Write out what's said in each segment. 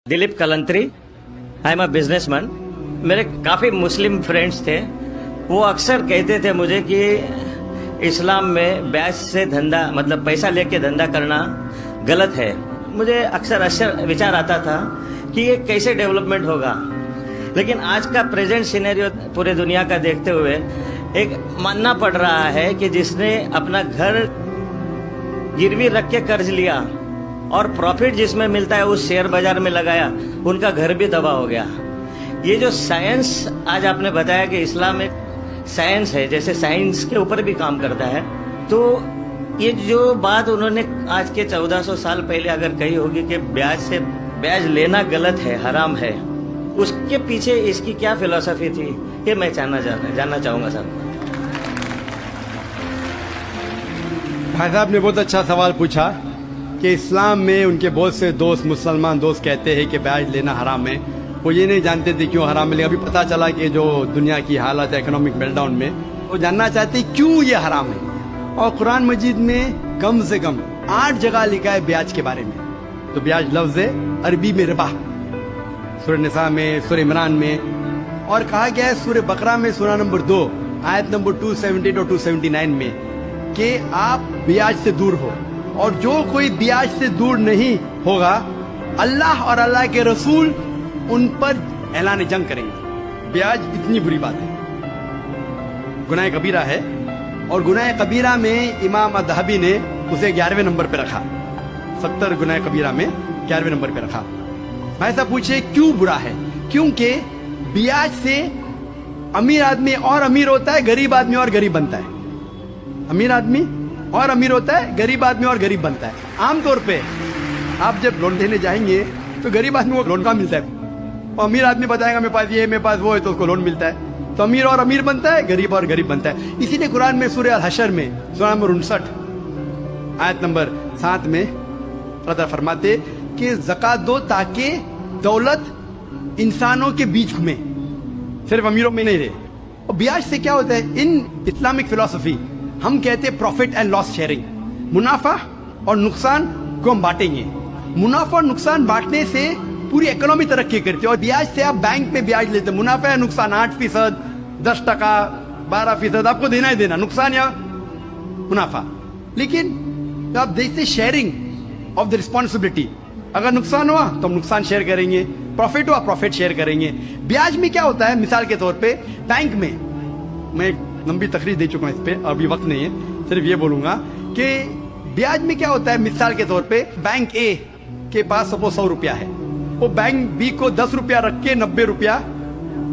Dilip Kalantri, I am a businessman. मेरे काफ़ी Muslim friends थे, वो अक्सर कहते थे मुझे कि इस्लाम में ब्याज से धंधा मतलब पैसा लेके धंधा करना गलत है। मुझे अक्सर विचार आता था कि ये कैसे डेवलपमेंट होगा, लेकिन आज का प्रेजेंट सिनेरियो पूरे दुनिया का देखते हुए एक मानना पड़ रहा है कि जिसने अपना घर गिरवी रख के कर्ज लिया और प्रॉफिट जिसमें मिलता है उस शेयर बाजार में लगाया, उनका घर भी तबाह हो गया। ये जो साइंस आज आपने बताया कि इस्लाम एक साइंस है, जैसे साइंस के ऊपर भी काम करता है, तो ये जो बात उन्होंने आज के 1400 साल पहले अगर कही होगी कि ब्याज लेना गलत है, हराम है, उसके पीछे इसकी क्या फिलॉसफी थी, ये मैं जानना चाहूँगा सर। भाई साहब ने बहुत अच्छा सवाल पूछा कि इस्लाम में उनके बहुत से दोस्त मुसलमान दोस्त कहते हैं कि ब्याज लेना हराम है। वो ये नहीं जानते थे क्यों हराम है, लेकिन अभी पता चला कि जो दुनिया की हालत है इकोनॉमिक मेल्टडाउन में, वो जानना चाहते हैं क्यों ये हराम है। और कुरान मजीद में कम से कम 8 जगह लिखा है ब्याज के बारे में। तो ब्याज लफ्ज है अरबी में रिबा, सूरह निसा में, सूरह इमरान में, और कहा गया है सूरह बकरा में सूरह नंबर 2 आयत नंबर 278 और 279 में कि आप ब्याज से दूर हो, और जो कोई ब्याज से दूर नहीं होगा अल्लाह और अल्लाह के रसूल उन पर ऐलान जंग करेंगे। ब्याज इतनी बुरी बात है, गुनाह कबीरा है, और गुनाह कबीरा में इमाम अदहबी ने उसे 11वें नंबर पे रखा। 70 गुनाह कबीरा में 11वें नंबर पे रखा। भाई साहब पूछे क्यों बुरा है? क्योंकि ब्याज से अमीर आदमी और अमीर होता है, गरीब आदमी और गरीब बनता है। अमीर आदमी और अमीर होता है, गरीब आदमी और गरीब बनता है। आमतौर पे आप जब लोन लेने जाएंगे तो गरीब आदमी को लोन का मिलता है, और अमीर आदमी बताएगा मेरे पास ये है, मेरे पास वो है, तो उसको लोन मिलता है। तो अमीर और अमीर बनता है, गरीब और गरीब बनता है। इसीलिए कुरान में सूरह अल-हशर में सूरह नंबर 59 आयत नंबर 7 में अल्लाह फरमाते कि ज़कात दो ताकि दौलत इंसानों के बीच घूमे, सिर्फ अमीरों में नहीं रहे। और ब्याज से क्या होता है? इन इस्लामिक फिलॉसफी हम कहते हैं प्रॉफिट एंड लॉस शेयरिंग। मुनाफा और नुकसान को हम बांटेंगे। मुनाफा और नुकसान बांटने से पूरी इकोनॉमी तरक्की करती है। और ब्याज से आप बैंक में ब्याज लेते हैं, मुनाफा या नुकसान 8%, 10%, 12% आपको देना ही देना, नुकसान या मुनाफा। लेकिन आप देखते शेयरिंग ऑफ द रिस्पॉन्सिबिलिटी, अगर नुकसान हुआ तो हम नुकसान शेयर करेंगे, प्रॉफिट हुआ प्रॉफिट शेयर करेंगे। ब्याज में क्या होता है? मिसाल के तौर पे बैंक में, मैं एक लंबी तकरीर दे चुका हूं इस पे, अभी वक्त नहीं है, सिर्फ ये बोलूंगा कि ब्याज में क्या होता है। मिसाल के तौर पे बैंक ए के पास सपोज 100 रुपया है, वो बैंक बी को 10 रुपया रख के 90 रुपया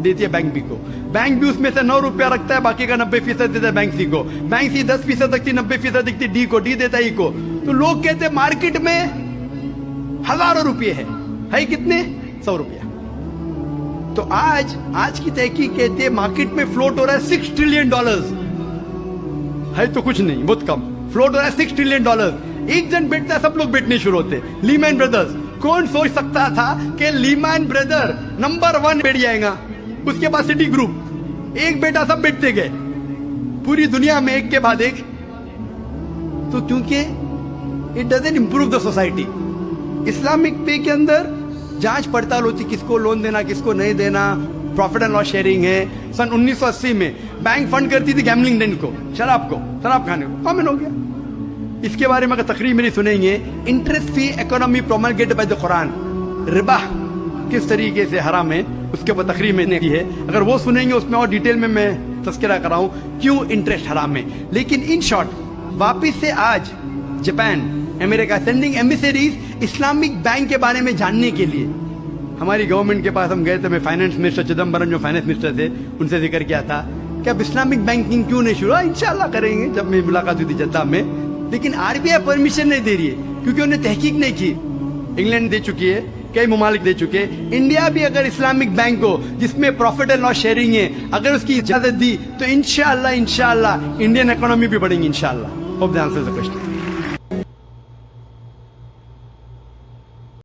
देती है बैंक बी को। बैंक बी उसमें से 9 रुपया रखता है, बाकी का 90% देता है बैंक सी को। बैंक सी 10% रखती, 90% दिखती डी को, डी देता है ई को। तो लोग कहते हैं मार्केट में हजारों रुपये है कितने? 100 रुपया। तो आज की तहकीक कहते हैं मार्केट में फ्लोट हो रहा है $6 ट्रिलियन, है तो कुछ नहीं, बहुत कम फ्लोट हो रहा है $6 ट्रिलियन। एक जन बेचता है, सब लोग बेचने शुरू होते। लीमैन ब्रदर्स, कौन सोच सकता था कि लीमैन ब्रदर नंबर 1 बेच जाएगा? उसके बाद सिटी ग्रुप, एक बेटा सब बेचते गए पूरी दुनिया में एक के बाद एक। तो क्योंकि it doesn't improve the society. Islamic पे के अंदर जांच पड़ताल होती, किसको लोन देना किसको नहीं देना, प्रॉफिट एंड लॉस शेयरिंग है। सन 1980 में बैंक फंड करती थी गैम्बलिंग डेन को, शराब खाने को, कॉमन हो गया। इसके बारे में अगर तकरीर मेरी सुनेंगे, interest free economy promulgated by the Quran, रिबा किस तरीके से हराम है उसके ऊपर तकरीर मैंने की है। अगर वो सुनेंगे उसमें और डिटेल में मैं तस्करा कराऊं क्यों इंटरेस्ट हराम है। लेकिन इन शॉर्ट वापिस से आज Japan, America sending emissaries Islamic bank के बारे में जानने के लिए। हमारी गवर्नमेंट के पास हम गए थे, मैं फाइनेंस मिनिस्टर चिदम्बरम जो फाइनेंस मिनिस्टर थे उनसे जिक्र किया था कि अब इस्लामिक बैंकिंग क्यों नहीं शुरू? इंशाल्लाह करेंगे, जब मेरी मुलाकात हुई थी जद्दा में। लेकिन आरबीआई परमिशन नहीं दे रही है क्योंकि उन्हें तहकीक नहीं की। इंग्लैंड दे चुकी है, कई ममालिक दे चुके। इंडिया भी अगर इस्लामिक बैंक हो जिसमें प्रॉफिट एंड लॉस शेयरिंग है, अगर उसकी इजाजत दी तो इंशाल्लाह इंडियन इकोनॉमी भी बढ़ेगी इंशाल्लाह। Hope the answer the question.